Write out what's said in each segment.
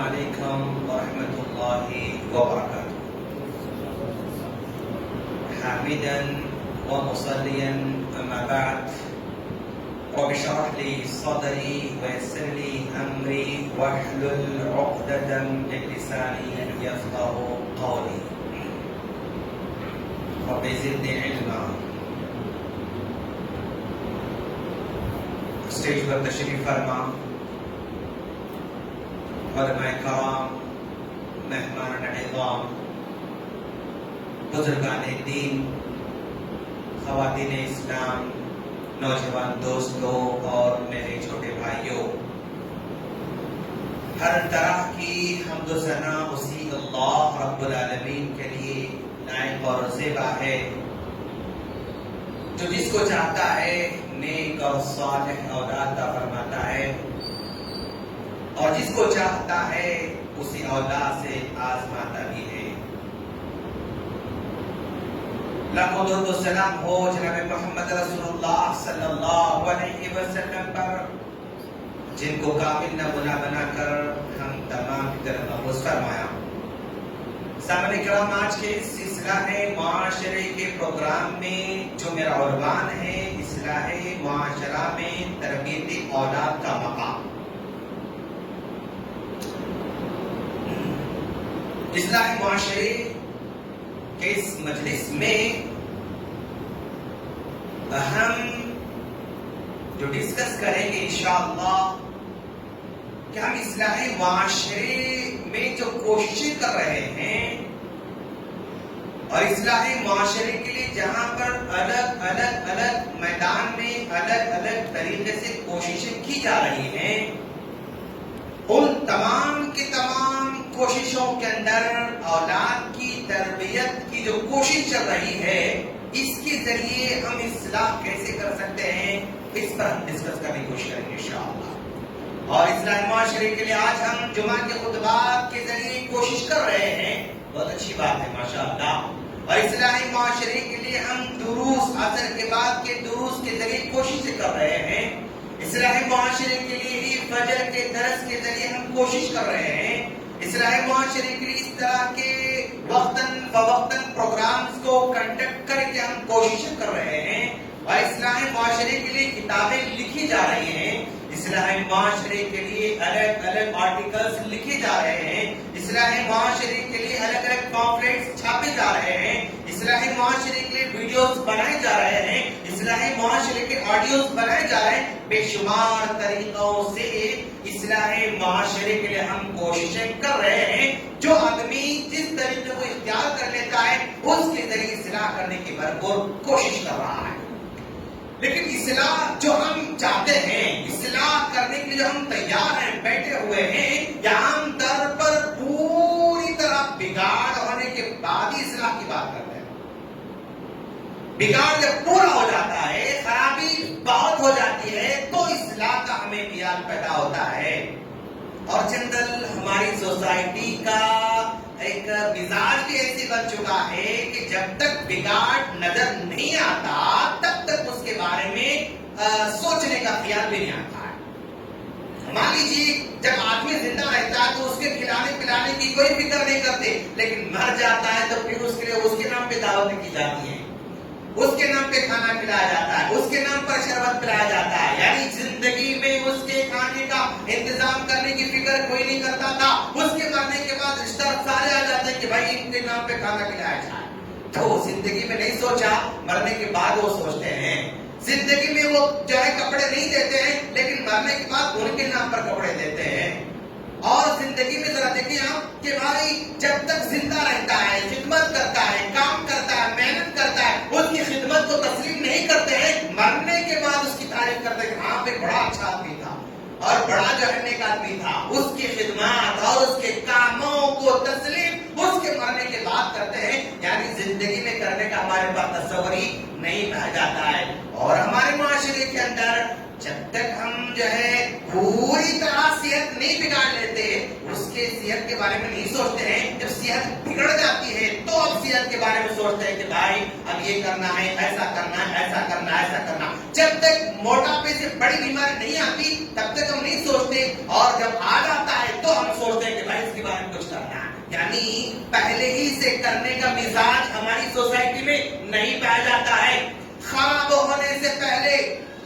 عليكم ورحمة الله وبركاته. حامدا ومصليا أما بعد، رب اشرح لي صدري ويسر لي أمري واحلل عقدة من لساني يفقه قولي. رب زدني علما. اسٹیج پر تشریف فرما علماء کرام، مہمان اعظام، بزرگان دین، خواتین اسلام، نوجوان دوستوں اور میرے چھوٹے بھائیوں، ہر طرح کی حمد و ثنا اسی اللہ رب العالمین کے لیے لائق اور زیبا ہے جو جس کو چاہتا ہے نیک اور صالح اولاد عطا فرماتا ہے اور جس کو چاہتا ہے اسی اولاد سے آزماتا بھی ہے۔ لاکھوں درود و سلام ہو جناب محمد رسول اللہ صلی اللہ علیہ وسلم پر، جن کو کامل نمونہ بنا کر ہم تمام کی طرف مبعوث فرمایا۔ سامعین کرام، آج کے سلسلہ ہے معاشرے کے پروگرام میں جو میرا عنوان ہے اصلاح معاشرہ میں تربیت اولاد کا مقام۔ اصلاح معاشرے کے اس مجلس میں ہم جو ڈسکس کریں گے انشاءاللہ کہ ہم اصلاح معاشرے میں جو کوششیں کر رہے ہیں اور اصلاح معاشرے کے لیے جہاں پر الگ الگ میدان میں الگ الگ طریقے سے کوششیں کی جا رہی ہیں، ان تمام کے تمام کوششوں کے اندر اولاد کی تربیت کی جو کوشش چل رہی ہے، اس کے ذریعے ہم اصلاح کیسے کر سکتے ہیں، اس پر ہم ڈسکس کرنے کی کوشش کریں گے انشاءاللہ۔ اور اصلاح معاشرے کے لیے آج ہم جمعہ کے خطبات کے ذریعے کوشش کر رہے ہیں، بہت اچھی بات ہے ماشاءاللہ۔ اور اصلاح معاشرے کے لیے ہم دروس، عصر کے بعد کے دروس کے ذریعے کوشش کر رہے ہیں۔ اصلاح معاشرے کے لیے ہی فجر کے درس کے ذریعے ہم کوشش کر رہے ہیں۔ اصلاح معاشرے کے لیے اس طرح کے وقتاً فوقتاً پروگرامز کو کنڈکٹ کر کے ہم کوشش کر رہے ہیں، اور اصلاح معاشرے کے لیے کتابیں لکھی جا رہی ہیں، اصلاح معاشرے کے لیے الگ الگ آرٹیکلز لکھے جا رہے ہیں، اصلاح معاشرے کے لیے الگ الگ پامفلیٹس چھاپے جا رہے ہیں، اصلاح معاشرے کے لیے ویڈیوز بنائے جا رہے ہیں، اصلاح معاشرے کے آڈیوز بنائے جا رہے ہیں۔ بے شمار طریقوں سے اصلاح معاشرے کے لیے ہم کوششیں کر رہے ہیں۔ جو آدمی جس طریقے کو اختیار کر لیتا ہے اس کے ذریعے اصلاح کرنے کی بھرپور کوشش کر رہا ہے، لیکن اصلاح جو ہم چاہتے ہیں، اصلاح کرنے کے لیے جو ہم تیار ہیں، بیٹھے ہوئے ہیں، یا عام طور پر پوری طرح بگاڑ ہونے کے بعد ہی اصلاح کی بات کرتے ہیں۔ بگاڑ جب پورا ہو جاتا ہے، خرابی بہت ہو جاتی ہے، تو اصلاح کا ہمیں خیال پیدا ہوتا ہے۔ اور جنرل ہماری سوسائٹی کا ایک مزاج بھی ایسی بن چکا ہے کہ جب تک بگاڑ نظر نہیں آتا تب تک اس کے بارے میں سوچنے کا خیال بھی نہیں آتا ہے۔ مان لیجیے جب آدمی زندہ رہتا ہے تو اس کے کھلانے پلانے کی کوئی فکر نہیں کرتے، لیکن مر جاتا ہے تو پھر اس کے لیے اس کے نام پہ دعوتیں کی جاتی ہیں، اس کے نام پہ کھانا کھلایا جاتا ہے، اس کے نام پر شربت پلایا جاتا ہے۔ یعنی زندگی میں اس کے کھانے کا انتظام کرنے کی فکر کوئی نہیں کرتا تھا، اس کے مرنے کے بعد رشتہ سارے آ جاتے ہیں کہ بھائی ان کے نام پہ کھانا کھلایا جائے۔ تو زندگی میں نہیں سوچا، مرنے کے بعد وہ سوچتے ہیں۔ زندگی میں وہ جو ہے کپڑے نہیں دیتے ہیں، لیکن مرنے کے بعد ان کے نام پر کپڑے دیتے ہیں۔ اور زندگی میں ذرا دیکھیں آپ کہ بھائی جب تک زندہ رہتا ہے، خدمت کرتا ہے، کام کرتا ہے، محنت کرتا ہے، اس کی خدمت کو تسلیم نہیں کرتے ہیں، مرنے کے بعد اس کی تعریف کرتے ہیں کہ ہاں پہ بڑا اچھا آدمی تھا اور بڑا جو ہے نیک آدمی تھا، اس کی خدمات اور اس کے کاموں کو تسلیم اس کے مرنے کے بعد کرتے ہیں۔ یعنی زندگی میں کرنے کا ہمارے پاس تصور ہی نہیں رہ جاتا ہے۔ اور ہمارے معاشرے کے اندر جب تک ہم جو ہے پوری طرح صحت نہیں بگاڑ لیتے، اس کے صحت کے بارے میں نہیں سوچتے ہیں. جب صحت بگڑ جاتی ہے تو اب صحت کے بارے میں سوچتے ہیں کہ بھائی اب یہ کرنا ہے، ایسا کرنا ہے، ایسا کرنا ہے، ایسا کرنا. جب تک موٹاپے سے بڑی بیماری نہیں آتی تب تک ہم نہیں سوچتے، اور جب آ جاتا ہے تو ہم سوچتے ہیں کہ بھائی اس کے بارے میں کچھ کرنا ہے. یعنی پہلے ہی سے کرنے کا مزاج ہماری سوسائٹی میں نہیں پایا جاتا ہے. خراب ہونے سے پہلے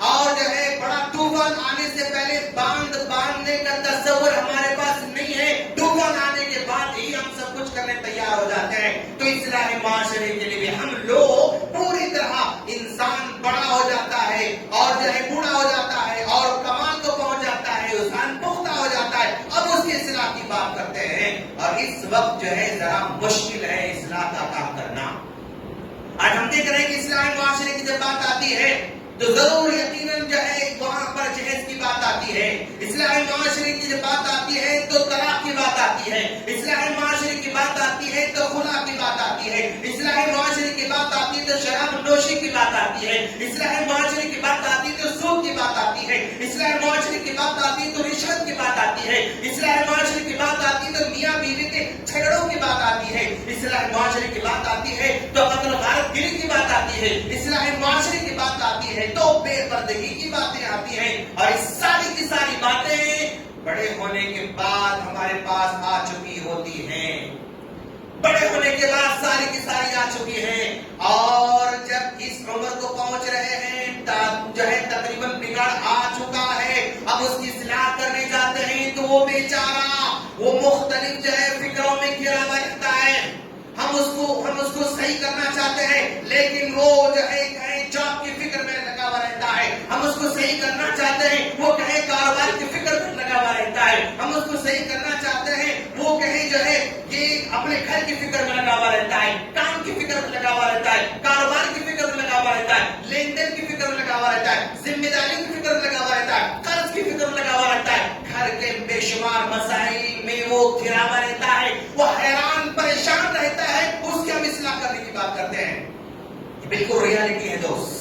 اور جو ہے بڑا طوفان آنے سے پہلے باندھنے کا تصور ہمارے پاس نہیں ہے. طوفان آنے کے بعد ہی ہم سب کچھ کرنے تیار ہو جاتے ہیں. تو اصلاح معاشرے کے لیے بھی ہم لوگ پوری طرح انسان بڑا ہو جاتا ہے اور جو ہے بوڑھا ہو جاتا ہے اور کمال کو پہنچ جاتا ہے، انسان پختہ ہو جاتا ہے، اب اس کی اصلاح کی بات کرتے ہیں. اور اس وقت جو ہے ذرا مشکل ہے اصلاح کا کام کرنا. آج ہم دیکھ رہے ہیں کہ اصلاح معاشرے کی جب بات آتی ہے تو ضرور یقیناً جو ہے وہاں پر جہیز کی بات آتی ہے. اصلاح معاشرے کی جب بات آتی ہے تو طلاق کی بات آتی ہے. اصلاح معاشرے کی بات آتی ہے تو خلا کی بات آتی ہے. اصلاح معاشرے کی بات آتی ہے تو شراب نوشی کی بات آتی ہے. اصلاح معاشرے کی بات آتی ہے تو سود کی بات آتی ہے. اصلاح معاشرے کی بات آتی ہے تو رشوت کی بات آتی ہے. اصلاح معاشرے کی بات آتی ہے تو میاں بیوی کے جھگڑوں کی بات آتی ہے. اصلاح معاشرے کی بات آتی ہے تو قتل غارت گیری کی بات آتی ہے. اصلاح معاشرے کی بات آتی ہے تو بے پردگی کی باتیں آتی ہیں. اور اس ساری کی ساری باتیں بڑے ہونے کے بعد ہمارے پاس آ چکی ہوتی ہیں. بڑے ہونے کے بعد ساری کی ساری آ چکی ہیں، اور جب اس عمر کو پہنچ رہے ہیں جو ہے تقریباً بگڑ آ چکا ہے، اب اس کی اصلاح کرنے جاتے ہیں تو وہ بیچارہ وہ مختلف جو ہے فکروں میں گھرا ہوا رہتا ہے. ہم اس کو صحیح کرنا چاہتے ہیں لیکن وہ جو ہے کہیں جاب کی فکر میں لگا ہوا رہتا ہے. ہم اس کو صحیح کرنا چاہتے ہیں وہ کہیں کاروبار کی فکر میں لگا ہوا رہتا ہے. ہم اس کو صحیح کرنا چاہتے ہیں وہ کہیں جو ہے یہ اپنے گھر کی فکر میں لگا ہوا رہتا ہے، کام کی فکر میں لگا ہوا رہتا ہے، کاروبار کی فکر میں لگا ہوا رہتا ہے، لین دین کی فکر میں لگا ہوا رہتا ہے، ذمہ داری کی فکر میں لگا ہوا رہتا ہے، قرض کی فکر میں لگا ہوا رہتا ہے. گھر کے بے شمار مسائل میں وہ گھرا ہوا رہتا ہے، وہ حیران پریشان رہتا ہے. اس کی ہم اصلاح کرنے کی بات کرتے ہیں. یہ بالکل ریالٹی ہے دوست.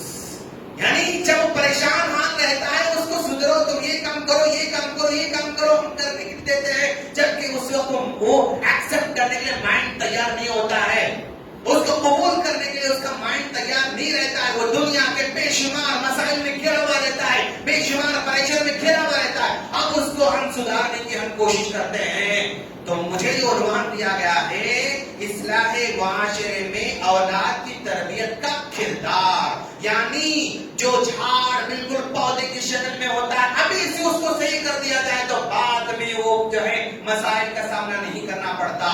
یعنی جب وہ پریشان حال رہتا ہے اس کو سدھرو، تم یہ کام کرو، یہ کام کرو، یہ کام کرو، ہم کرنے کے لیے دیتے ہیں، جبکہ اس وقت وہ ایکسپٹ کرنے کے لیے مائنڈ تیار نہیں ہوتا ہے. اس کو قبول کرنے کے لیے اس کا مائنڈ تیار نہیں رہتا ہے. وہ دنیا کے بے شمار مسائل میں گھرا ہوا رہتا ہے، بے شمار پریشر میں گھرا ہوا رہتا ہے. اب اس کو ہم سدھارنے کی ہم کوشش کرتے ہیں. تو مجھے جو عنوان دیا گیا ہے اصلاح معاشرے میں اولاد کی تربیت کا کردار، یعنی جو جھاڑ بالکل پودے کی شکل میں ہوتا ہے ابھی سے اس کو صحیح کر دیا جائے تو بعد میں وہ جو ہے مسائل کا سامنا نہیں کرنا پڑتا.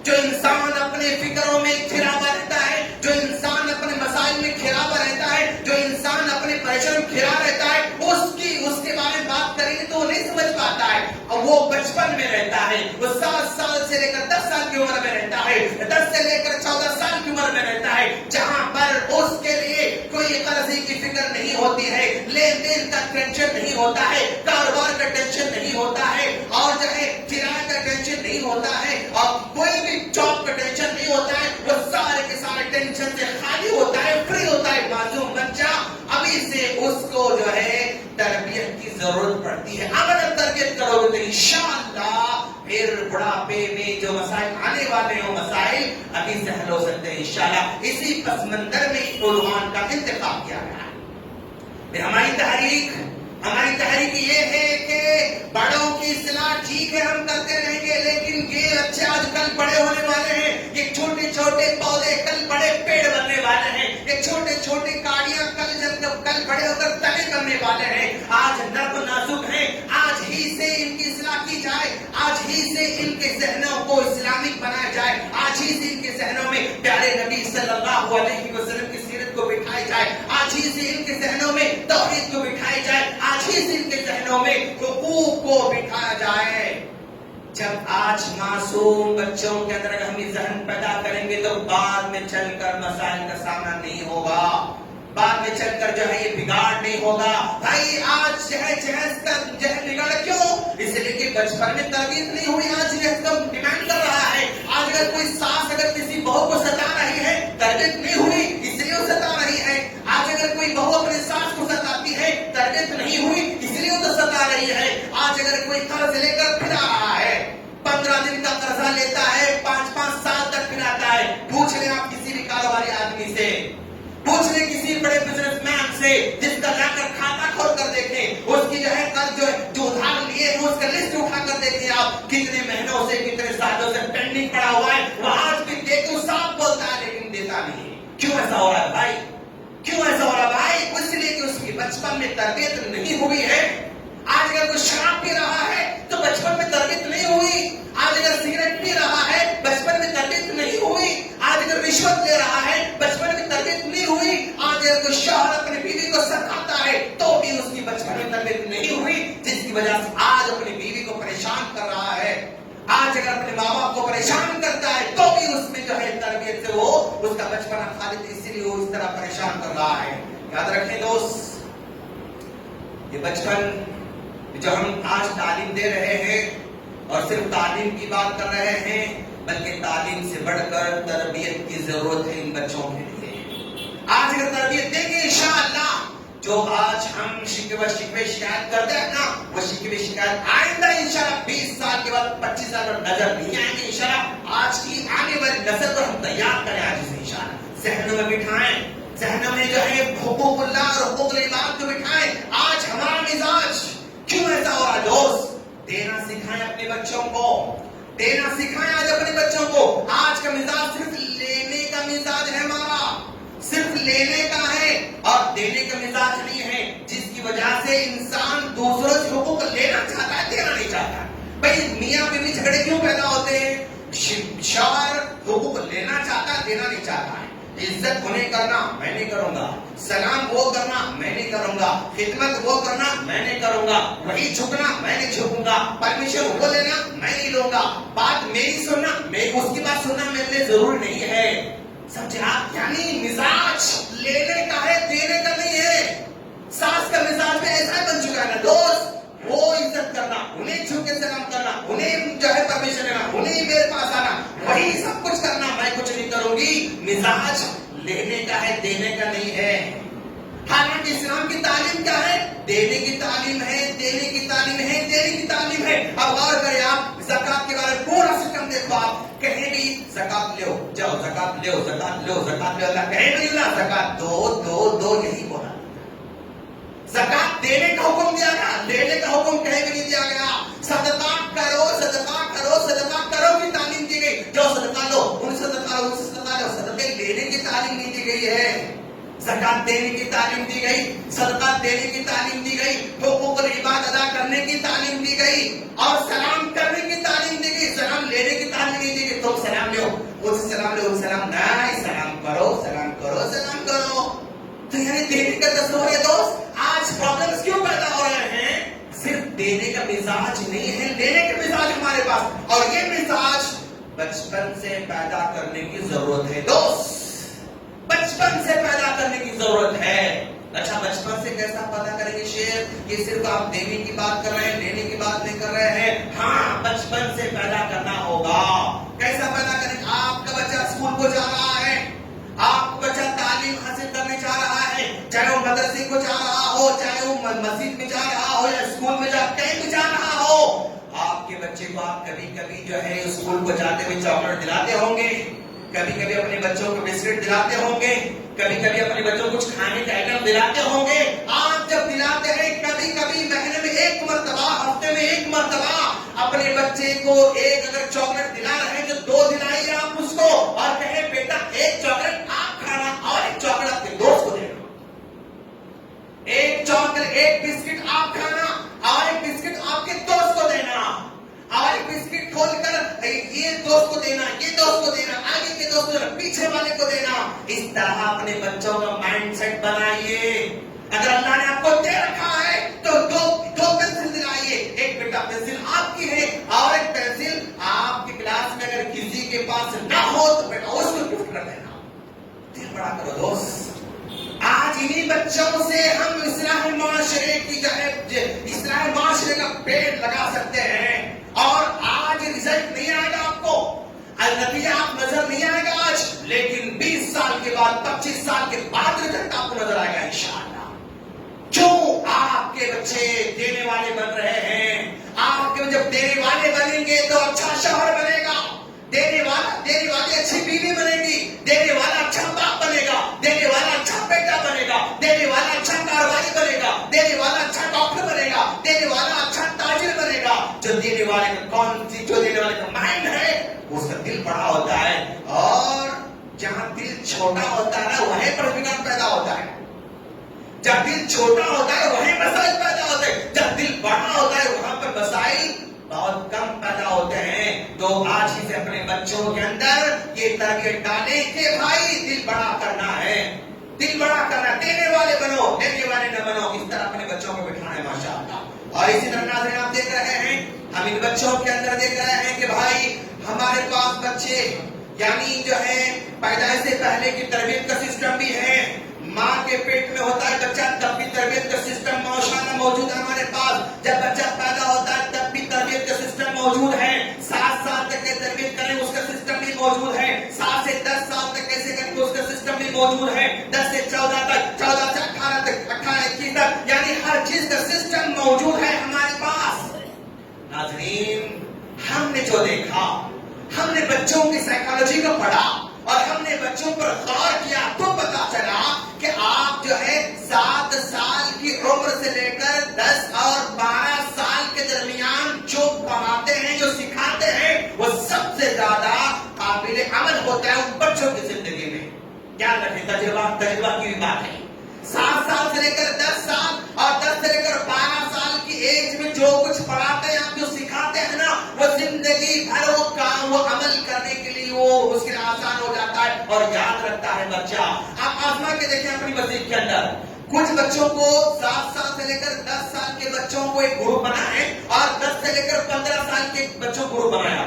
جو انسان اپنے فکروں میں گھرا ہوا رہتا ہے، جو انسان اپنے مسائل میں گھرا ہوا رہتا ہے، جو انسان اپنے پریشر میں گھرا رہتا ہے، اس کے بارے میں بات کریں گے تو وہ نہیں سمجھ پاتا ہے. اور وہ بچپن میں رہتا ہے، وہ 7 سال سے لے کر 10 سال کی عمر میں رہتا ہے، 10 سے لے کر 14 سال کی عمر میں رہتا ہے، جہاں پر اس کے لیے کوئی قرضی کی فکر نہیں ہوتی ہے، لین دین کا ٹینشن نہیں ہوتا ہے، کاروبار کا ٹینشن نہیں ہوتا ہے، اور جو ہے کرایہ کا ٹینشن نہیں ہوتا ہے، اور کوئی بھی جاب کا ٹینشن نہیں ہوتا ہے. وہ سارے کے سارے ٹینشن سے خالی ہوتا ہے، فری ہوتا ہے. معصوم بچہ ابھی سے اس کو جو ہے تربیت کی ضرورت پڑتی ہے. اگر تربیت کرو گے تو انشاءاللہ پھر بڑھاپے میں جو مسائل آنے والے ہیں وہ مسائل ابھی سے حل ہو سکتے ہیں انشاءاللہ. اسی پس منظر میں عنوان کا انتخاب کیا گیا ہے. پھر ہماری تحریک یہ ہے کہ بڑوں کی اصلاح ٹھیک ہے ہم کرتے رہیں گے، لیکن یہ بچے آج کل بڑے ہونے والے ہیں، یہ چھوٹے چھوٹے پودے کل بڑے پیڑ بننے والے ہیں، یہ چھوٹے چھوٹے کاڑیاں کل بڑے ہو کر تنے بننے والے ہیں. آج نرم نازک ہیں، آج ہی سے ان کی اصلاح کی جائے، آج ہی سے ان کے ذہنوں کو اسلامک بنایا جائے، آج ہی سے ان کے ذہنوں میں پیارے نبی صلی اللہ علیہ وسلم کی سیرت کو بٹھائی جائے، آج ہی سے ان کے ذہنوں میں توحید کو بٹھائی جائے، آج ہی سے ان کے ذہنوں میں حقوق کو بٹھایا جائے. جب آج معصوم بچوں کے اندر اگر ہم یہ ذہن پیدا کریں گے تو بعد میں چل کر مسائل کا سامنا نہیں ہوگا، بعد میں چل کر جو ہے یہ بگاڑ نہیں ہوگا. بھائی آج جہیز کا بگاڑ کیوں؟ اس لیے کہ بچپن میں تربیت نہیں ہوئی، آج جہیز کا ڈیمانڈ کر رہا ہے. آج اگر کوئی ساس اگر کسی بہو کو ستا رہی ہے، تربیت نہیں ہوئی اس لیے وہ ستا رہی ہے. آج اگر کوئی بہو اپنے ساس کو ستاتی ہے، تربیت نہیں ہوئی کاروباری آدمی سے, پوچھ لیں کسی بڑے بزنس مین سے جس کا جا کر کھاتا کھول کر دیکھیں, اس کی جو ہے قرض جو ادھار لیے ہیں اس کا لسٹ اٹھا کر دیکھیں آپ, کتنے مہینوں سے کتنے سالوں سے پینڈنگ پڑا ہوا ہے, وہ آج بھی دیکھو صاف بولتا ہے لیکن دیتا نہیں. کیوں ایسا ہو رہا ہے بھائی؟ کیوں ایسا ہو رہا ہے بھائی؟ اس لیے کہ اس کی بچپن میں تربیت نہیں ہوئی ہے. آج اگر کوئی شراب پی رہا ہے تو بچپن میں تربیت نہیں ہوئی. آج اگر سگریٹ پی رہا ہے بچپن میں تربیت نہیں ہوئی. آج اگر رشوت لے رہا ہے بچپن میں تربیت نہیں ہوئی. آج اگر کوئی شوہر اپنی بیوی کو ستاتا ہے تو بھی اس کی بچپن میں تربیت نہیں ہوئی, جس کی وجہ سے آج اپنی بیوی کو پریشان کر رہا ہے. آج اگر اپنے ماں باپ کو پریشان کرتا ہے تو بھی اس میں جو ہے تربیت سے وہ اس کا بچپن خالد اسی لیے وہ اس طرح پریشان کر رہا ہے. یاد رکھیں دوست, یہ بچپن جو ہم آج تعلیم دے رہے ہیں اور صرف تعلیم کی بات کر رہے ہیں, بلکہ تعلیم سے بڑھ کر تربیت کی ضرورت ہے ان بچوں کے لیے. آج اگر تربیت دیں گے انشاءاللہ, جو آج ہم شکوے شکایت کرتے ہیں نا, وہ شکوے شکایت آئندہ انشاءاللہ 20 سال کے بعد 25 سال پر نظر نہیں آئیں گے انشاءاللہ. آج کی آنے والی نسل کو ہم تیار کریں آج سے انشاءاللہ, ذہنوں میں بٹھائیں, ذہنوں میں جو ہے حقوق اللہ اور حقوق العباد کو بٹھائیں. آج ہمارا مزاج کیوں ایسا ہو رہا ہے دوست؟ دینا سکھائیں اپنے بچوں کو, دینا سکھائیں آج اپنے بچوں کو. آج کا مزاج صرف لینے کا مزاج ہے ہمارا, صرف لینے کا ہے اور دینے کا مزاج نہیں ہے, جس کی وجہ سے انسان دوسروں سے حقوق لینا چاہتا ہے, دینا نہیں چاہتا. بھائی میاں بیوی جھگڑے کیوں پیدا ہوتے ہیں؟ شوہر حقوق لینا چاہتا ہے, دینا نہیں چاہتا ہے. عزت انہیں کرنا میں نہیں کروں گا, سلام وہ کرنا میں نہیں کروں گا, خدمت وہ کرنا میں نہیں کروں گا, وہی جھکنا میں نہیں جھکوں گا, پرمیشن وہ لینا میں نہیں لوں گا, بات میری سننا اس کی بات سننا میرے لیے ضروری نہیں ہے. سمجھے آپ؟ یعنی مزاج لینے کا ہے, دینے کا نہیں ہے. ساس کا مزاج میں ایسا بن چکا ہے نا دوست, وہ عزت کرنا, انہیں چھو کے سلام کرنا, انہیں جو ہے پرمیشن لینا, انہیں میرے پاس آنا, وہی سب کچھ کرنا, میں کچھ نہیں کروں گی. مزاج لینے کا ہے, دینے کا نہیں ہے. حالانکہ اسلام کی تعلیم کیا ہے؟ دینے کی تعلیم ہے, دینے کی تعلیم ہے, دینے کی تعلیم ہے. اب غور کریں آپ, زکات کے بارے میں پورا سسٹم دیکھو آپ, کہیں بھی زکات لو, جاؤ زکات لو, زکات لو, زکات لو, اللہ کہیں نہیں لا زکات دو دو دو, یہی بولا. زکات دینے کا حکم دیا گیا, لینے کا حکم کہیں بھی نہیں دیا گیا. صدقہ کرو, صدقہ کرو, صدقہ کرو کی تعلیم دی گئی. جو صدقہ لو, ان صدقہ لو, صدقہ لو. صدقے لینے کی تعلیم نہیں دی گئی ہے, زکات دینے کی تعلیم دی گئی, صدقہ دینے کی تعلیم دی گئی, حقوق العباد ادا کرنے کی تعلیم دی گئی, اور سلام کرنے کی تعلیم دی گئی. سلام لینے کی تعلیم نہیں دی گئی. تم سلام لو, ان سے سلام لو, سلام نہیں, سلام کرو, سلام کرو, سلام کرو. تو یعنی دینے کا تصور ہے دوست. آج پرابلمز کیوں پیدا ہو رہے ہیں؟ صرف دینے کا مزاج نہیں ہے, لینے کا مزاج ہمارے پاس, اور یہ مزاج بچپن سے پیدا کرنے کی ضرورت ہے دوست, بچپن سے پیدا کرنے کی ضرورت ہے. اچھا بچپن سے کیسا پیدا کریں گے شیخ؟ یہ صرف آپ دینے کی بات کر رہے ہیں, لینے کی بات نہیں کر رہے ہیں. ہاں بچپن سے پیدا کرنا ہوگا. کیسا پیدا کریں؟ آپ کا بچہ اسکول کو جا رہا ہے, آپ کا بچہ تعلیم حاصل کرنے جا رہا ہے, چاہے وہ مدرسے کو جا رہا ہو, چاہے وہ مسجد میں جا رہا ہو, یا اسکول میں کہیں بھی جا رہا ہو, آپ کے بچے کو آپ کبھی کبھی جو ہے اسکول کو جاتے ہوئے چاکلیٹ دلاتے ہوں گے, کبھی کبھی اپنے بچوں کو بسکٹ دلاتے ہوں گے, کبھی کبھی اپنے بچوں کو کچھ کھانے کا آئٹم دلاتے ہوں گے. آپ جب دلاتے ہیں, کبھی کبھی مہینے میں ایک مرتبہ, ہفتے میں ایک مرتبہ اپنے بچے کو ایک اگر چاکلیٹ دلا رہے ہیں تو 2 دلائیے آپ اس کو, اور کہیں بیٹا ایک چاکلیٹ آپ کھانا اور ایک چاکلیٹ اپنے دوست کو دینا, ایک چاکلیٹ ایک بسکٹ آپ کھانا اور ایک بسکٹ آپ کے دوست کو دینا, اور ایک بسکٹ کھول کر یہ دوست کو دینا, یہ دوست کو دینا, آگے کے دوست کو دینا, پیچھے والے کو دینا. اس طرح اپنے بچوں کا مائنڈ سیٹ بنائیے. اگر اللہ نے آپ کو دے رکھا ہے تو دو پینسل دلائیے, ایک بیٹا پینسل آپ کی ہے اور ایک پینسل آپ کی کلاس میں اگر کسی کے پاس نہ ہو تو بیٹا اس کو گفٹ کر دینا. دل بڑا کرو دوست. آج انہی بچوں سے ہم اصلاح معاشرے کی اصلاح معاشرے کا پیڑ لگا سکتے ہیں, اور آج رزلٹ نہیں آئے گا آپ کو, نتیجہ آپ نظر نہیں آئے گا آج, لیکن 20 سال کے بعد, 25 سال کے بعد رزلٹ آپ کو نظر آئے گا انشاءاللہ. کیوں؟ آپ کے بچے دینے والے بن رہے ہیں. آپ کے جب دینے والے بنیں گے تو اچھا شوہر بنے گا, دینے والی اچھی بیوی بنے گی, دینے والا اچھا جہاں دل چھوٹا ہوتا ہے نا وہیں پر بگاڑ پیدا ہوتا ہے. جب دل چھوٹا ہوتا ہے وہیں مسائل پیدا ہوتے ہیں. جب دل بڑا ہوتا ہے وہاں پر مسائل بہت کم پیدا ہوتے ہیں. تو آج ہی سے اپنے بچوں کے اندر یہ تربیت ڈالیں کہ بھائی دل بڑا کرنا ہے, دل بڑا کرنا, دینے والے بنو, دینے والے نہ بنو. اس طرح اپنے بچوں کو بٹھانا ہے ماشاءاللہ. اور اسی طرح ناظرین آپ دیکھ رہے ہیں, ہم ان بچوں کے اندر دیکھ رہے ہیں کہ بھائی ہمارے پاس بچے یعنی جو ہے پیدائش سے پہلے کی تربیت کا سسٹم بھی ہے. ماں کے پیٹ میں ہوتا ہے بچہ تب بھی تربیت کا سسٹم ماشاءاللہ موجود ہے ہمارے پاس. جب بچہ پیدا ہوتا ہے تب بھی تربیت کا سسٹم موجود ہے. 7 سال تک کے تربیت کریں اس کا سسٹم بھی موجود ہے. 7 سے 10 سال تک کیسے کریں اس کا سسٹم بھی موجود ہے. 10 سے 14 تک, 14 سے 18 تک, 18 سے 21 تک, یعنی ہر چیز کا سسٹم موجود ہے ہمارے پاس. ناظرین ہم نے جو دیکھا, ہم نے بچوں کی سائیکالوجی کو پڑھا اور ہم نے بچوں پر غور کیا تو پتا چلا کہ آپ جو ہے 7 سال کی عمر سے لے کر 10 اور 12 سال کے درمیان جو پڑھاتے ہیں, جو سکھاتے ہیں, وہ سب سے زیادہ قابل عمل ہوتا ہے ان بچوں کی زندگی میں. یاد رکھیں تجربہ کی بھی بات ہے. 7 سال سے لے کر 10 سال اور 10 سے لے کر 12 سال کی ایج میں جو کچھ پڑھاتے ہیں, آپ جو سکھاتے ہیں نا, وہ زندگی بھر وہ کام, وہ عمل کرنے کے لیے وہ اس کے آسان ہو جاتا ہے اور یاد رکھتا ہے بچہ. آپ آزما کے دیکھیں اپنی مسجد کے اندر, کچھ بچوں کو 7 سال سے لے کر 10 سال کے بچوں کو ایک گروپ بنائے اور 10 سے لے کر 15 سال کے بچوں کو گروپ بنایا.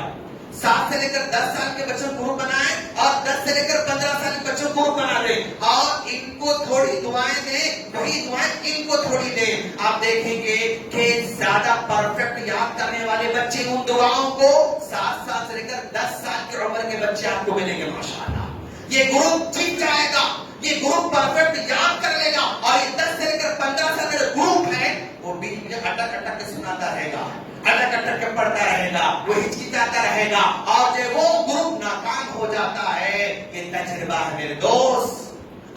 7 سے لے کر 10 سال کے بچوں کو گروپ بنائے اور 10 سے لے کر 15 سال کے بچوں کو گروپ بنا دیں اور ان کو تھوڑی دعائیں دیں, وہی دعائیں ان کو تھوڑی دیں. آپ دیکھیں گے کہ زیادہ پرفیکٹ یاد کرنے والے بچے ان دعاؤں کو 7 سال سے لے کر 10 سال کی عمر کے بچے آپ کو ملیں گے ماشاءاللہ. یہ گروپ جیت جائے گا, یہ گروپ پرفیکٹ یاد کر لے گا. اور یہ 10 سے لے کر 15 سال کا گروپ ہے وہ بیچ میں اٹک اٹک کے سناتا رہے گا, اٹک اٹک کے پڑھتا رہے گا, وہ ہچکچاتا رہے گا اور جب وہ گروپ ناکام ہو جاتا ہے. یہ تجربہ ہے میرے دوست.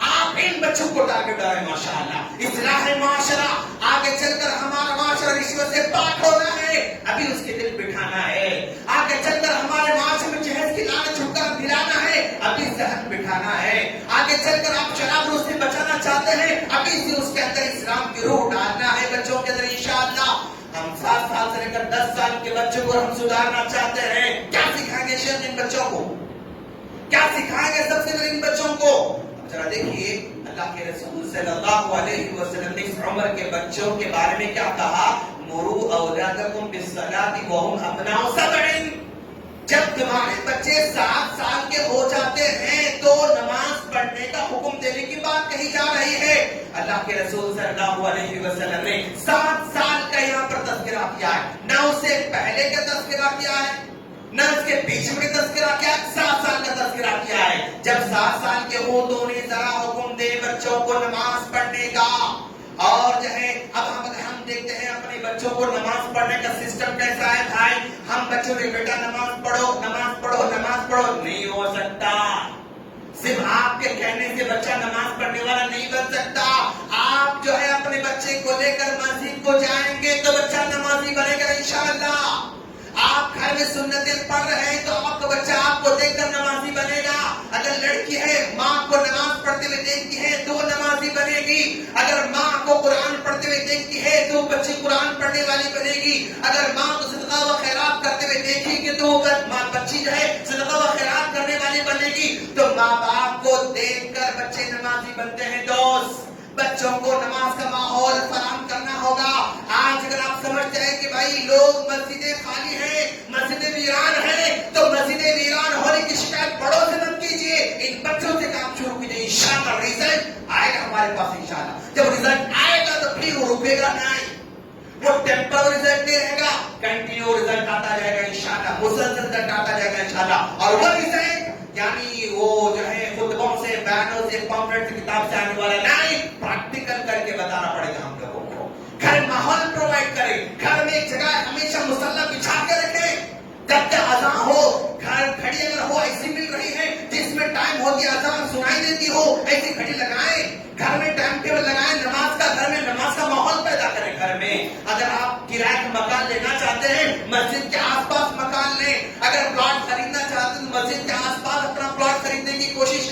آپ ان بچوں کو ٹارگٹ ڈالیں ماشاءاللہ. اصلاح معاشرہ, آگے چل کر ہمارا معاشرہ رشوت سے پاک ہونا ہے, ابھی اس کے دل بٹھانا ہے. آگے چل کر ہمارے معاشرے میں جہیز کی لعنت چھٹکا دلانا ہے, ابھی ذہن بٹھانا ہے. آگے چل کر آپ شراب نوشی سے بچانا چاہتے ہیں, ابھی سے اس کے اندر اسلام کی روح ڈالنا ہے بچوں کے اندر انشاءاللہ. ہم 7 سال سے لے کر 10 سال کے بچوں کو ہم سدھارنا چاہتے ہیں. کیا سکھائیں گے شیخ ان بچوں کو, کیا سکھائیں گے سب سے پہلے ان بچوں کو؟ ذرا دیکھیے اللہ کے رسول صلی اللہ علیہ وسلم نے اس عمر کے بچوں کے بارے میں کیا کہا, مروا اولادکم بالصلاۃ وهم ابناء 7. جب تمہارے بچے 7 سال کے ہو جاتے ہیں تو نماز پڑھنے کا حکم دینے کی بات کہی جا رہی ہے. اللہ کے رسول صلی اللہ علیہ وسلم نے 7 سال کا یہاں پر تذکرہ کیا ہے, نہ اس سے پہلے کا تذکرہ کیا ہے, نہ اس کے بیچ میں تذکرہ کیا ہے, 7 سال کا تذکرہ کیا ہے. جب 7 سال کے ہو تو انہیں ذرا حکم دے بچوں کو نماز پڑھنے کا. اور جو ہے اب ہم دیکھتے ہیں اپنے بچوں کو نماز پڑھنے کا سسٹم کیسا ہے بھائی. ہم بچوں نے بیٹا نماز پڑھو, نماز پڑھو, نماز پڑھو, نہیں ہو سکتا. صرف آپ کے کہنے سے بچہ نماز پڑھنے والا نہیں بن سکتا. آپ جو ہے اپنے بچے کو لے کر مسجد کو جائیں گے تو بچہ نمازی بنے گا انشاءاللہ. آپ گھر میں سنتیں پڑھ رہے ہیں تو آپ کا بچہ آپ کو دیکھ کر نمازی بنے گا. اگر لڑکی ہے ماں کو نماز پڑھتے ہوئے دیکھتی ہے تو وہ نمازی بنے گی. اگر ماں کو قرآن پڑھتے ہوئے دیکھتی ہے تو بچی قرآن پڑھنے والی بنے گی. اگر ماں کو صدقہ و خیرات کرتے ہوئے دیکھے گی تو بچی جو ہے صدقہ و خیرات کرنے والی بنے گی. تو ماں باپ کو دیکھ کر بچے نمازی بنتے ہیں. دوست بچوں کو نماز کا ماحول فراہم کرنا ہوگا. آج اگر آپ سمجھتے ہیں کہ بھائی لوگ مسجدیں خالی ہیں, مسجدیں ویران ہیں, تو مسجدیں ویران ہونے کی شکایت بڑوں سے مت کیجیے, ان بچوں سے کام شروع کیجیے. انشاءاللہ رزلٹ آئے گا ہمارے پاس انشاءاللہ. جب رزلٹ آئے گا تو پھر وہ رکے گا نہیں, وہ ٹیمپر رزلٹ نہیں رہے گا, کنٹینیو رزلٹ آتا جائے گا انشاءاللہ, مسلسل رزلٹ آتا جائے گا انشاءاللہ. اور وہ رزلٹ یعنی وہ جو ہے خطبوں سے, بیانوں سے, پمفلٹ سے, کتاب سے آنے والا نہیں, پریکٹیکل کر کے بتانا پڑے گا ہم لوگوں کو. گھر ماحول پرووائڈ کریں, گھر میں ایک جگہ ہمیشہ مصلی بچھا کے رکھیں. جب تک اذان ہو, گھر گھڑی اگر ہو ایسی مل رہی ہے جس میں ٹائم ہوتی اذان سنائی دیتی ہو, ایسی گھڑی لگائیں. گھر میں ٹائم ٹیبل لگائیں نماز کا, گھر میں نماز کا ماحول پیدا کریں. گھر میں اگر آپ کرایہ کا مکان لینا چاہتے ہیں مسجد کے آس پاس مکان لیں. اگر پلاٹ خریدنا چاہتے ہیں مسجد کے آس پاس اپنا پلاٹ خریدنے کی کوشش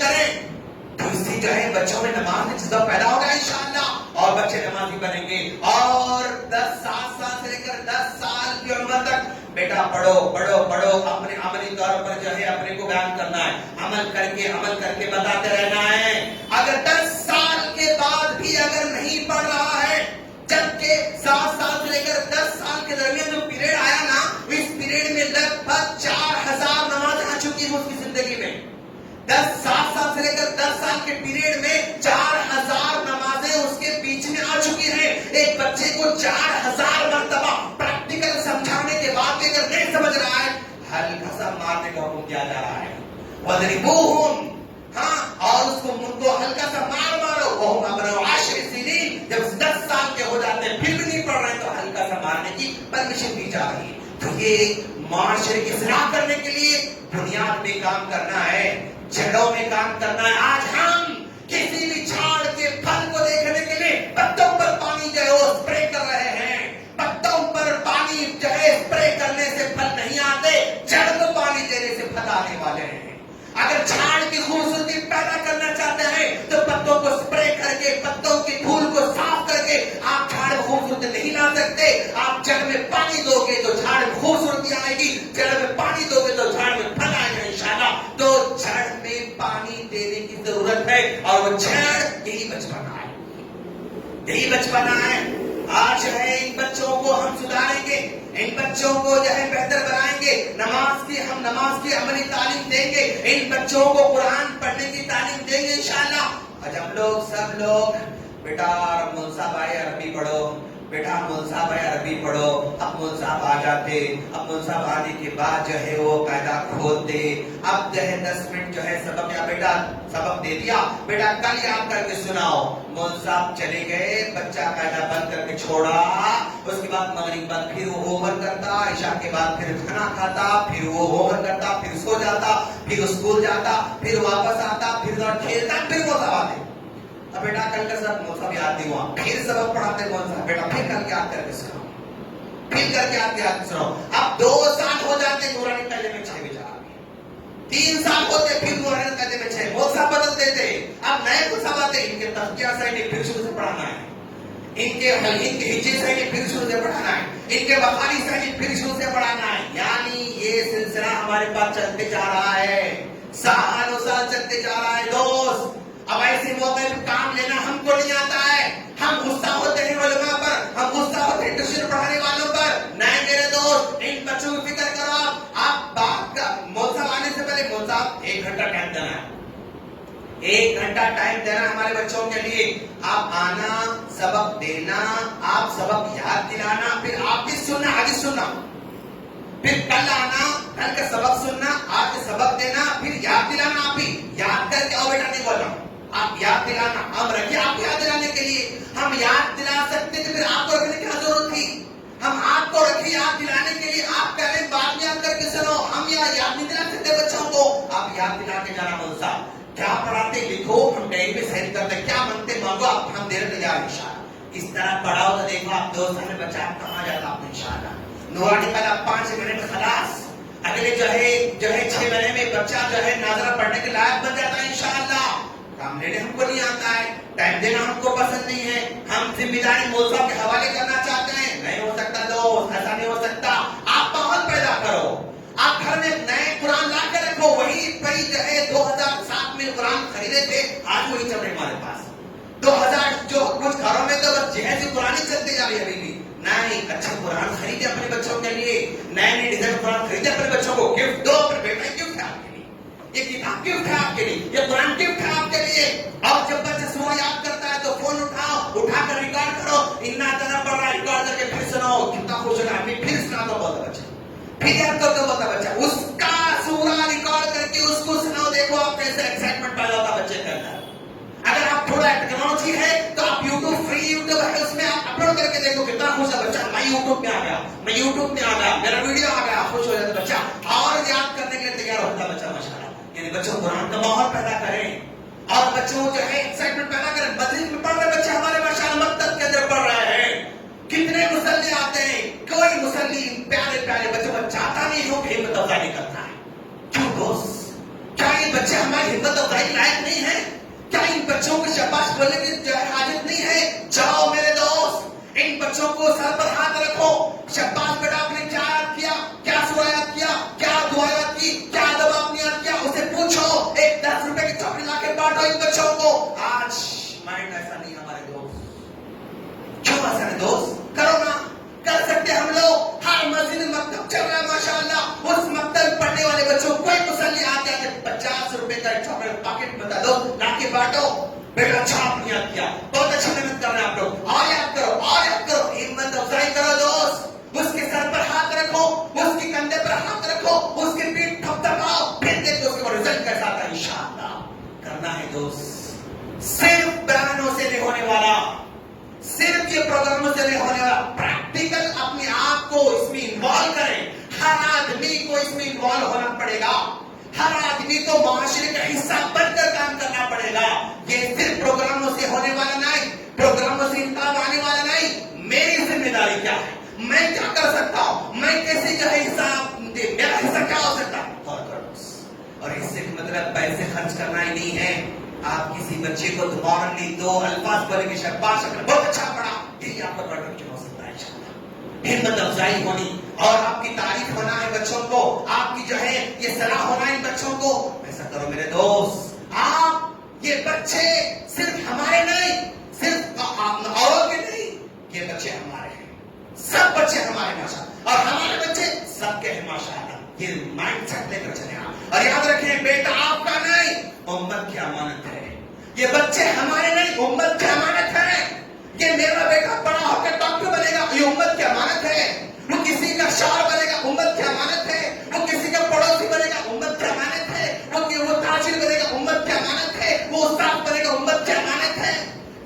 بچوں میں نماز کا جذبہ پیدا ہوگا انشاءاللہ اور بچے نمازی بنیں گے. اور 7 سال سے لے کر 10 سال کی عمر تک بیٹا پڑھو پڑھو پڑھو. اپنے عملی طور پر جو ہے اپنے کو بیان کرنا ہے, عمل کر کے بتاتے رہنا ہے. اگر 10 سال کے بعد بھی اگر نہیں پڑھ رہا ہے, جبکہ 7 سال سے لے کر 10 سال کے درمیان جو پیریڈ آیا نا, اس پیریڈ میں لگ بھگ 4000 نماز آ چکی ہے اس کی زندگی میں. 7 سال سے لے کر 10 سال کے پیریڈ میں 4000 نمازیں اس کے بیچ میں آ چکی ہیں. ایک بچے کو 4000 مرتبہ پریکٹیکل سمجھانے کے بعد بھی اگر نہیں سمجھ رہا ہے, ہلکا سا مارنے کا حکم دیا جا رہا ہے. وَضْرِبُوهُمْ, ہاں, اور اس کو ہلکا سا مارو. وَهُمْ أَبْنَاءُ 10 سنين, جب 10 سال کے ہو جاتے ہیں پھر بھی نہیں پڑھ رہے تو ہلکا سا مارنے کی پرمیشن دی جا رہی ہے. تو یہ معاشرے کی اصلاح کرنے کے لیے بنیاد میں کام کرنا ہے, جڑوں میں کام کرنا ہے. آج ہم کسی بھی جھاڑ کے پھل کو دیکھنے کے لیے پتوں پر پانی جو ہے وہ اسپرے کر رہے ہیں. پتوں پر پانی جو ہے اسپرے کرنے سے پھل نہیں آتے, جڑ کو پانی دینے سے پھل آنے والے ہیں. اگر جھاڑ کی خوبصورتی پیدا کرنا چاہتے ہیں تو پتوں کو اسپرے کر کے, پتوں کی پھول کو صاف کر کے آپ جھاڑ میں خوبصورتی نہیں لا سکتے. آپ جڑ میں پانی دو گے تو جھاڑ میں خوبصورتی آئے گی, جڑ میں پانی دو گے تو جھاڑ میں پھل آئے گا انشاءاللہ. تو جڑ میں پانی دینے کی ضرورت ہے اور وہ جڑ یہی بچپنا ہے, یہی بچپنا ہے. آج ہے ان بچوں کو ہم سدھاریں گے, ان بچوں کو جو ہے بہتر بنائیں گے. ہم نماز کی عملی تعلیم دیں گے, ان بچوں کو قرآن پڑھنے کی تعلیم دیں گے انشاءاللہ. آج ہم لوگ سب لوگ بیٹا مول صاحب آئے عربی پڑھو, بیٹا مول صاحب آئے عربی پڑھو. اب مول صاحب آ جاتے, اب مول صاحب آنے کے بعد جو ہے وہ قاعدہ کھولتے. اب جو ہے 10 منٹ جو ہے سبق, یا بیٹا سبق دے دیا, بیٹا کل یاد کر کے سناؤ. مول صاحب چلے گئے, بچہ قاعدہ بند کر کے چھوڑا. اس کے بعد مغرب بعد پھر وہ ہوم ورک کرتا, عشاء کے بعد پھر کھانا کھاتا, پھر وہ ہوم ورک کرتا, پھر سو جاتا, پھر اسکول جاتا, پھر واپس آتا, پھر کھیلتا, پھر وہ سب آتے. اب بیٹا کل کا سب مول صاحب یاد نہیں ہوا, پھر سبق پڑھاتے مول صاحب, بیٹا پھر کل یاد کر کے سناؤ, پھر کر کے یاد کے سناؤ. اب 2 سال ہو جاتے نورانی قاعدے میں 6 بجے آ گئے, 3 سال ہوتے پھر نورانی قاعدے میں 6. مول صاحب بدلتے تھے, اب نئے مول صاحب آتے, ان کے تفکیہ سے پھر شروع سے پڑھانا ہے, ان کے ہجے سے پھر شروع سے پڑھانا ہے, ان کے بخاری سے پھر شروع سے پڑھانا ہے. یعنی یہ سلسلہ ہمارے پاس چلتے جا رہا ہے, سالوں سال چلتے جا رہا ہے. دوست, اب ایسے موقع پہ کام لینا ہم کو نہیں آتا ہے. ہم غصہ ہوتے ہیں علماء پر, ہم غصہ ہوتے ہیں ٹیوشن پڑھانے والوں پر. نہیں میرے دوست, ان بچوں کی فکر کرو. آپ بات کا مول صاحب آنے سے پہلے مول صاحب 1 گھنٹہ ٹائم دینا ہے, 1 گھنٹہ ٹائم دینا ہمارے بچوں کے لیے. آپ آنا, سبق دینا, آپ سبق یاد دلانا, پھر آپ بھی سننا, آگے سننا, پھر کل آنا, کل کا سبق سننا, آج سبق دینا, پھر یاد دلانا. آپ بھی یاد کر کے آؤ بیٹا, نہیں بول رہا ہوں, آپ یاد دلانا. ہم رکھے آپ کو یاد دلانے کے لیے, ہم یاد دلا سکتے تھے, پھر آپ کو رکھنے کی ضرورت تھی. ہم آپ کو رکھے یاد دلانے کے لیے, آپ پہلے بعد میں یاد کر کے سنو. ہم یاد نہیں دلا سکتے بچوں کو, آپ یاد دلا کے جانا. مول صاحب کیا پڑھاتے لکھو, ہم ڈائری میں سینڈ کرتے, کیا مانگتے مانگو, آپ ہم دینے تیار انشاءاللہ. اس طرح پڑھاؤ تو دیکھو آپ 2 سال میں بچہ آپ کہاں جاتا آپ انشاءاللہ. نورانی پہلا 5 منٹ خلاص, اگلے جو ہے 6 مہینے میں بچہ جو ہے ناظرہ پڑھنے کے لائق بن جاتا ہے انشاءاللہ. کام لینے ہم کو نہیں آتا ہے, ٹائم دینا ہم کو پسند نہیں ہے, ہم ذمہ داری مول صاحب کے حوالے کرنا چاہتے ہیں. نہیں ہو سکتا دوست, ایسا نہیں ہو سکتا. آپ ماحول پیدا کرو, آپ گھر میں نئے قرآن لا کے رکھو. وہی جو ہے 2007 میں قرآن خریدے تھے, آج وہی چل رہے ہمارے پاس. 2000 جو کچھ گھروں میں تو بس جہیز قرآن ہی چلتے جا رہی ہے ابھی بھی. نہیں, اچھا قرآن خریدے اپنے بچوں کے لیے, نئے ڈیزائن قرآن خریدے اپنے بچوں کو, گفٹ دو. اپنے بیٹا گفٹ ہے آپ کے لیے, یہ کتاب گفٹ ہے آپ کے لیے, یہ قرآن گفٹ ہے آپ کے لیے. اور جب بچہ سورہ یاد کرتا ہے تو فون اٹھاؤ, اٹھا کر ریکارڈ کرو, اتنا اتنا پڑھ رہا ہے, ریکارڈ کر کے پھر سناؤ, کتنا خوش ہوگا. پھر سنا تو بولتا بچہ, پھر یاد کر تو بولتا بچہ, اس کا سورہ ریکارڈ کر کے اس کو سناؤ. دیکھو آپ کیسے ایکسائٹمنٹ پیدا ہوتا بچے کے اندر. اگر آپ تھوڑا ٹیکنالوجی ہے تو آپ یوٹیوب, فری یوٹیوب ہے, اس میں آپ اپلوڈ کر کے دیکھو کتنا خوش ہے بچہ. میں یوٹیوب میں آ گیا, میں یوٹیوب میں آ گیا, میرا ویڈیو آ گیا, خوش ہو جاتا بچہ, اور یاد کرنے کے لیے تیار ہوتا بچہ ماشاءاللہ. یعنی بچوں قرآن کا ماحول پیدا کریں اور بچوں جو ہے ایکسائٹمنٹ پیدا کریں. مسجد میں پڑھ رہے بچے ہمارے ماشاءاللہ مکتب کے اندر پڑھ رہے ہیں. کتنے مصلی آتے ہیں, کوئی مصلی پیارے پیارے بچوں کو چاہتا نہیں ہو کہ ہمت افزائی کرتا ہے. کیوں دوست, کیا یہ بچے ہماری ہمت افزائی لائق نہیں ہے؟ کیا ان ان بچوں کو شاباش بولنے کی جو ہے حاجت نہیں ہے. جاؤ میرے دوست, ان بچوں کو سر پر ہاتھ رکھو. شاباش بیٹا, آپ نے کیا یاد کیا, کیا سورہ یاد کیا, کیا دعا یاد کی, کیا ادب آپ نے یاد کیا, اسے پوچھو. ایک 10 روپے کی چاکلیٹ لا کے بانٹو ان بچوں کو. آج مائنڈ ایسا نہیں ہمارے دوست. کیوں ایسا نہیں دوست؟ کرو نا, کر سکتے ہم لوگ. ہر مسجد میں مکتب چل رہا ہے ماشاءاللہ. اس مکتب پڑھنے والے بچوں کو کوئی مسلی آتے آتے 50 روپے کا ایک چاکلیٹ پاکٹ بتا دو, لا کے بانٹو. بیٹا اچھا آپ نے یاد کیا, بہت اچھا محنت کر رہے ہیں آپ لوگ, اور یاد کرو, اور یاد کرو. ہمت افزائی کرو دوست. اس کے سر پر ہاتھ رکھو, اس کے کندھے پر ہاتھ رکھو, اس کے پیٹ تھپتھپاؤ, پھر دیکھو اس کا رزلٹ کیسا آتا ہے. انشاءاللہ کرنا ہے دوست. صرف بیانوں سے نہیں ہونے والا, صرف یہ پروگراموں سے نہیں ہونے والا. پریکٹیکل اپنے آپ کو اس میں انوالو کریں. ہر آدمی کو اس میں انوالو ہونا پڑے گا. ہر آدمی کو معاشرے کا حصہ بن کر کام کرنا پڑے گا. یہ صرف پروگراموں سے ہونے والا نہیں, پروگراموں سے انقلاب آنے والا نہیں. میری ذمہ داری کیا ہے, میں کیا کر سکتا ہوں, میں کیسے جو ہے حساب, میرا حصہ کیا ہو سکتا ہے. اور اس سے مطلب پیسے خرچ کرنا ہی نہیں ہے. آپ کسی بچے کو مارنلی 2 الفاظ بولے کہ شاباش بہت اچھا پڑھا, یہی آپ کا پروڈکٹ ہو سکتا ہے انشاءاللہ. ہمت افزائی ہونی اور آپ کی تعریف ہونا ہے بچوں کو, آپ کی جو ہے یہ صلاح ہونا ہے بچوں کو. ایسا کرو میرے دوست. آپ یہ بچے صرف ہمارے نہیں, صرف اوروں کے نہیں, یہ بچے ہمارے ہیں. سب بچے ہمارے ماشاءاللہ, اور ہمارے بچے سب کے ہیں ماشاءاللہ. یہ مائنڈ سیٹ لے کر چلے آپ. اور یاد رکھیں, بیٹا آپ کا نہیں, امت کی امانت ہے. یہ بچے ہمارے نہیں, امت کی امانت ہے. یہ میرا بیٹا بڑا ہو کر ڈاکٹر بنے گا, یہ امت کی امانت ہے. وہ کسی کا شاعر بنے گا, امت کی امانت ہے. وہ کسی کا پڑوسی بنے گا, امت کی امانت ہے. وہ تاجر بنے گا, امت کی امانت ہے. وہ استاد بنے گا, امت کی امانت ہے.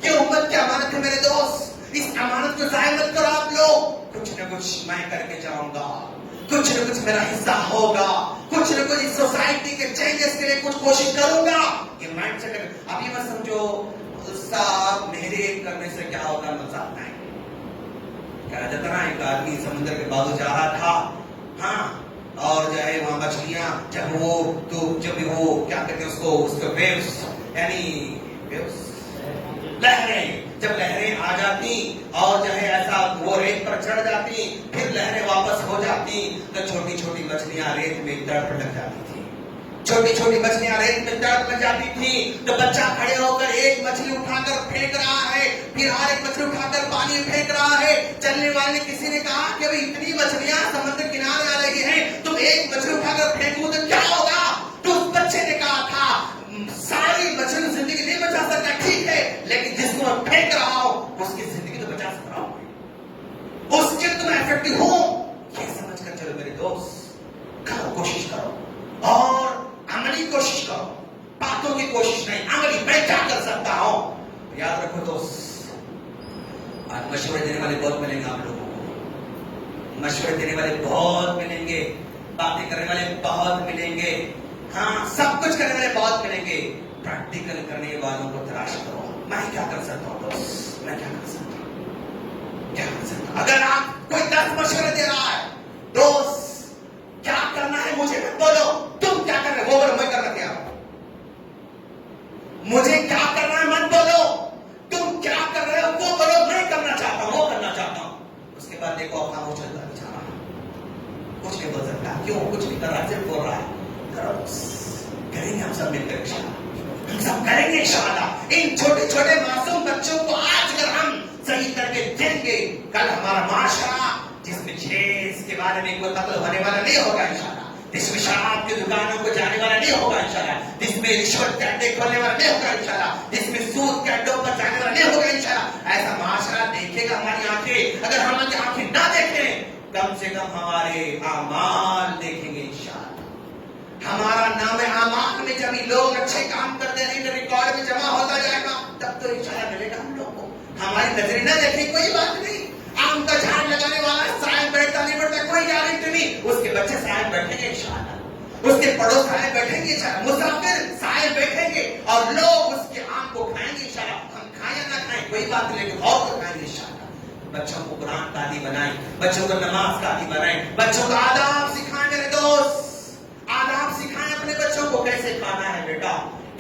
یہ امت کی امانت ہے میرے دوست. اس امانت کو ضائع مت کرو آپ لوگ. کچھ نہ کچھ میں کر کے جاؤں گا, کچھ نہ کچھ میرا حصہ ہوگا, کچھ نہ کچھ اس سوسائٹی کے چینجز کے لیے کچھ کوشش کروں گا. یہ مائنڈ سیٹ. اب یہ مت سمجھو صاحب میرے کرنے سے کیا ہوگا, مزاق نہیں. کہا جاتا نا, ایک آدمی سمندر کے بازو جا رہا تھا, ہاں, اور جو ہے وہاں مچھلیاں جب وہ کیا کہتے ہیں اس کو ویوز, یعنی لہریں, جب لہریں آ جاتی اور جو ہے ایسا وہ ریت پر چڑھ جاتی, پھر لہریں واپس ہو جاتی, تو چھوٹی چھوٹی مچھلیاں ریت میں تڑپ لگ جاتی تھی. چھوٹی چھوٹی مچھلیاں ریت میں تڑپ لگ جاتی تھی. تو بچہ کھڑے ہو کر ایک مچھلی اٹھا کر پھینک رہا ہے, پھر ہر ایک مچھلی اٹھا کر پانی میں پھینک رہا ہے. چلنے والے کسی نے کہا کہ بھئی اتنی مچھلیاں سمندر کنارے آ رہی ہیں, تم ایک مچھلی اٹھا کر پھینکو تو کیا ہوگا. تو اس بچے نے کہا تھا, ساری مچھلی زندگی نہیں بچا سکتا, ٹھیک ہے, لیکن جس کو میں پھینک رہا ہوں اس کی زندگی تو بچا سکتا ہوں, اس کے تو میں افیکٹو ہوں. یہ سمجھ کر چلو میرے دوست, کرو, کوشش کرو, اور عملی کوشش کرو. باتوں کی کوشش نہیں, عملی. میں کیا کر سکتا ہوں. یاد رکھو دوست, آج مشورے دینے والے بہت ملیں گے آپ لوگوں کو, مشورے دینے والے بہت ملیں گے, باتیں کرنے والے بہت ملیں گے, ہاں, سب کچھ کرنے والے بہت ملیں گے. پریکٹیکل کرنے والوں کو تلاش کرو. میں کیا کر سکتا ہوں دوست, میں کیا کر سکتا ہوں, کیا کر سکتا ہوں. اگر آپ کوئی 10 مشورے دے رہا ہے, دوست کیا کرنا ہے مجھے مت بولو, تم کیا کر رہے ہو وہ بولو, میں کرنا کیا. مجھے کیا کرنا ہے مت بولو, تم کیا کر رہے ہو وہ بولو, میں کرنا چاہتا ہوں, وہ کرنا چاہتا ہوں. اس کے بعد دیکھو آپ خاموش چلتا بیچارہ, کچھ نہیں بول سکتا. کیوں کچھ نہیں کر رہا, صرف بول رہا ہے. کرو, کریں گے ہم سب مل کر انشاءاللہ, ہم سب کریں گے انشاءاللہ. ان چھوٹے چھوٹے معصوم بچوں کو آج اگر ہم صحیح کر کے دیں گے, کل ہمارا معاشرہ جس میں چیز کے بارے میں کوئی قتل ہونے والا نہیں ہوگا انشاءاللہ, جس میں شراب کی دکانوں کو جانے والا نہیں ہوگا انشاءاللہ, جس میں رشوت کے اڈے کھولنے والا نہیں ہوگا انشاءاللہ, جس میں سود کے اڈوں پر جانے والا نہیں ہوگا انشاءاللہ. ایسا معاشرہ دیکھے گا ہماری آنکھیں. اگر ہماری آنکھیں نہ دیکھیں, کم سے کم ہمارے اعمال دیکھیں گے انشاءاللہ. ہمارا نام اعمال میں جب لوگ اچھے کام کرتے رہیں گے, ریکارڈ میں جمع ہوتا جائے گا, تب تو انشاءاللہ ملے گا ہم لوگ کو. ہماری نظریں نہ دیکھیں کوئی بات نہیں. آم کا جھاڑ لگانے والا سائن بیٹھتا نہیں بیٹھتا کوئی گارنٹی نہیں, اس کے بچے سائن بیٹھیں گے انشاءاللہ, اس کے پڑوس سائن بیٹھیں گے انشاءاللہ, مسافر سائن بیٹھیں گے, اور لوگ اس کے آم کو کھائیں گے انشاءاللہ. ہم کھائیں یا نہ کھائیں کوئی بات نہیں, لیکن اور کو کھائیں گے انشاءاللہ. بچوں کو قرآن کا عادی بنائیں, بچوں کو نماز کا عادی بنائیں, بچوں کو آداب سکھائیں میرے دوست, آداب سکھائیں اپنے بچوں کو. کیسے کھانا ہے بیٹا,